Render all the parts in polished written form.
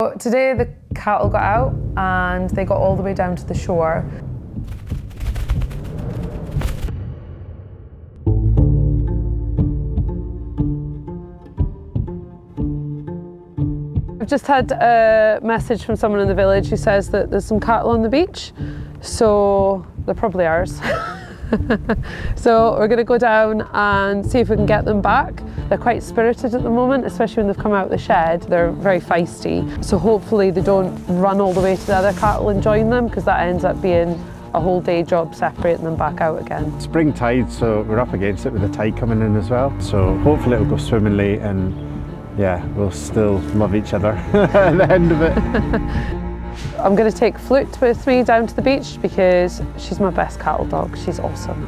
So today the cattle got out and they got all the way down to the shore. I've just had a message from someone in the village who says that there's some cattle on the beach, so they're probably ours. So we're going to go down and see if we can get them back. They're quite spirited at the moment, especially when they've come out of the shed. They're very feisty, so hopefully they don't run all the way to the other cattle and join them, because that ends up being a whole day job separating them back out again. Spring tide, so we're up against it with the tide coming in as well, so hopefully it'll go swimmingly, and yeah, we'll still love each other at the end of it. I'm going to take Flute with me down to the beach because she's my best cattle dog. She's awesome.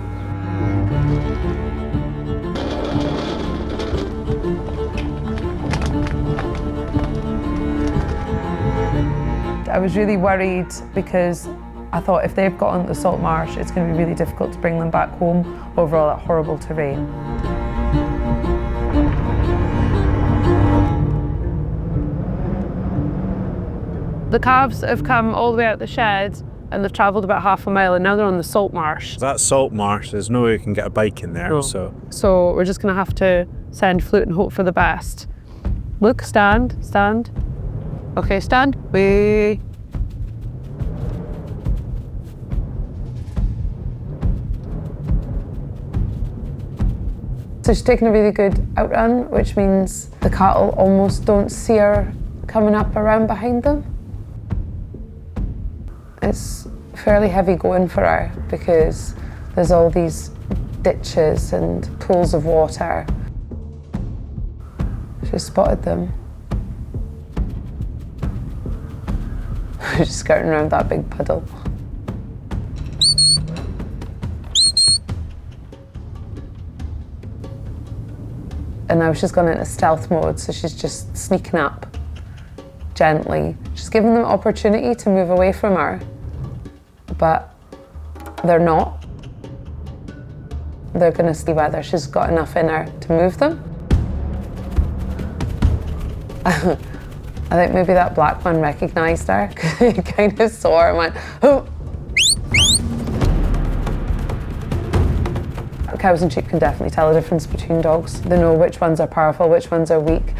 I was really worried because I thought if they've got onto the salt marsh, it's going to be really difficult to bring them back home over all that horrible terrain. The calves have come all the way out the shed and they've travelled about half a mile, and now they're on the salt marsh. That salt marsh, there's no way you can get a bike in there, No. So we're just going to have to send Flute and hope for the best. Look, stand. Okay, stand. Wait. So she's taken a really good outrun, which means the cattle almost don't see her coming up around behind them. It's fairly heavy going for her because there's all these ditches and pools of water. She's spotted them. She's skirting around that big puddle. And now she's gone into stealth mode, so she's just sneaking up gently. She's giving them opportunity to move away from her, but they're not. They're gonna see whether she's got enough in her to move them. I think maybe that black one recognised her. He kind of saw her and went, oh. Cows and sheep can definitely tell the difference between dogs. They know which ones are powerful, which ones are weak.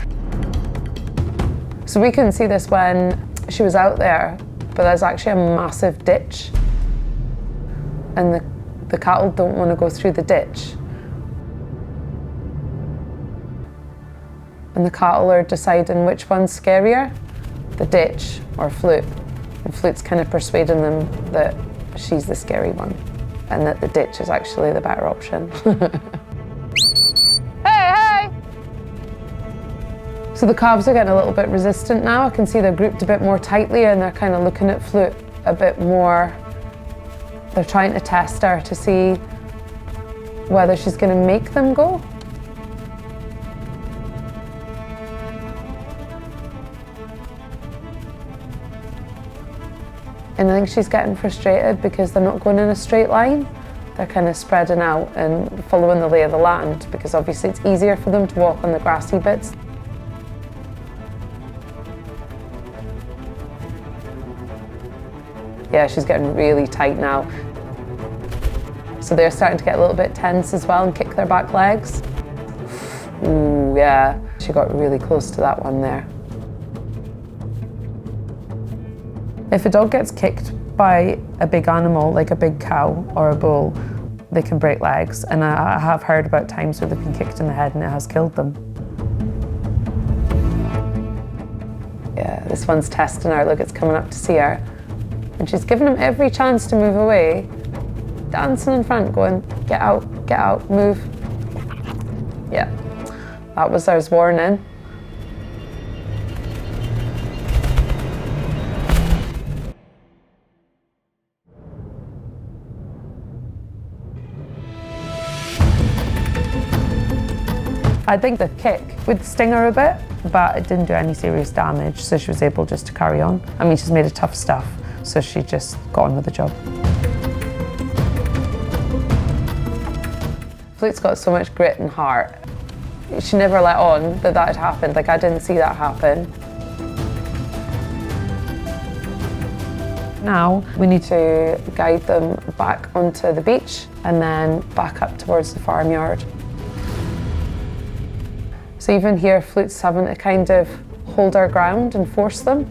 So we couldn't see this when she was out there, but there's actually a massive ditch. And the cattle don't want to go through the ditch. And the cattle are deciding which one's scarier, the ditch or Flute. And Flute's kind of persuading them that she's the scary one and that the ditch is actually the better option. Hey! So the calves are getting a little bit resistant now. I can see they're grouped a bit more tightly and they're kind of looking at Flute a bit more. They're trying to test her to see whether she's going to make them go. And I think she's getting frustrated because they're not going in a straight line. They're kind of spreading out and following the lay of the land, because obviously it's easier for them to walk on the grassy bits. Yeah, she's getting really tight now. So they're starting to get a little bit tense as well and kick their back legs. Ooh, yeah. She got really close to that one there. If a dog gets kicked by a big animal, like a big cow or a bull, they can break legs. And I have heard about times where they've been kicked in the head and it has killed them. Yeah, this one's testing her. Look, it's coming up to see her. And she's giving him every chance to move away, dancing in front, going, get out, move. Yeah, that was our warning. I think the kick would sting her a bit, but it didn't do any serious damage, so she was able just to carry on. I mean, she's made of tough stuff, so she just got on with the job. Flute's got so much grit and heart. She never let on that had happened. Like, I didn't see that happen. Now we need to guide them back onto the beach and then back up towards the farmyard. So even here, Flute's having to kind of hold our ground and force them.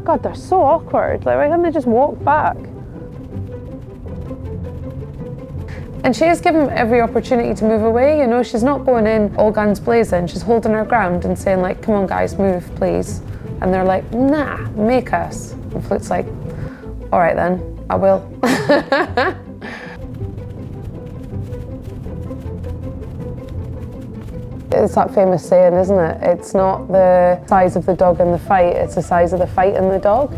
God, they're so awkward. Like, why can't they just walk back? And she is given every opportunity to move away, you know, she's not going in all guns blazing, she's holding her ground and saying like, come on guys, move please. And they're like, nah, make us. And Flute's like, all right then, I will. It's that famous saying, isn't it? It's not the size of the dog in the fight, it's the size of the fight in the dog.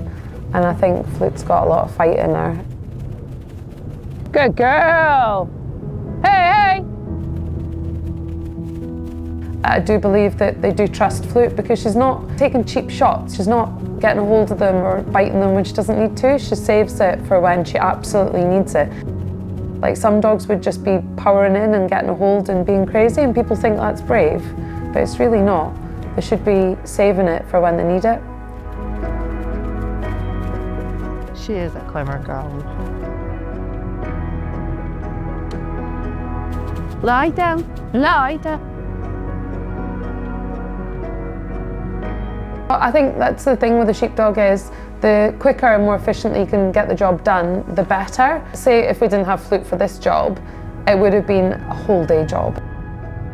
And I think Flute's got a lot of fight in her. Good girl! Hey, hey! I do believe that they do trust Flute because she's not taking cheap shots. She's not getting a hold of them or biting them when she doesn't need to. She saves it for when she absolutely needs it. Like some dogs would just be powering in and getting a hold and being crazy, and people think that's brave, but it's really not. They should be saving it for when they need it. She is a clever girl. Lie down, lie down. I think that's the thing with a sheepdog is the quicker and more efficiently you can get the job done, the better. Say if we didn't have Flute for this job, it would have been a whole day job.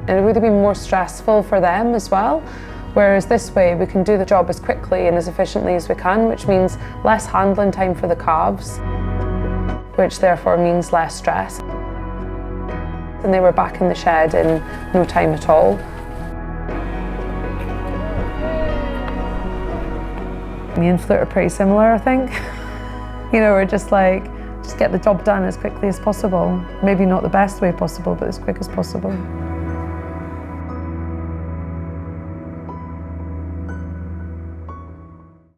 And it would have been more stressful for them as well. Whereas this way we can do the job as quickly and as efficiently as we can, which means less handling time for the calves, which therefore means less stress. And they were back in the shed in no time at all. Me and Flute are pretty similar, I think. You know, we're just like, just get the job done as quickly as possible. Maybe not the best way possible, but as quick as possible.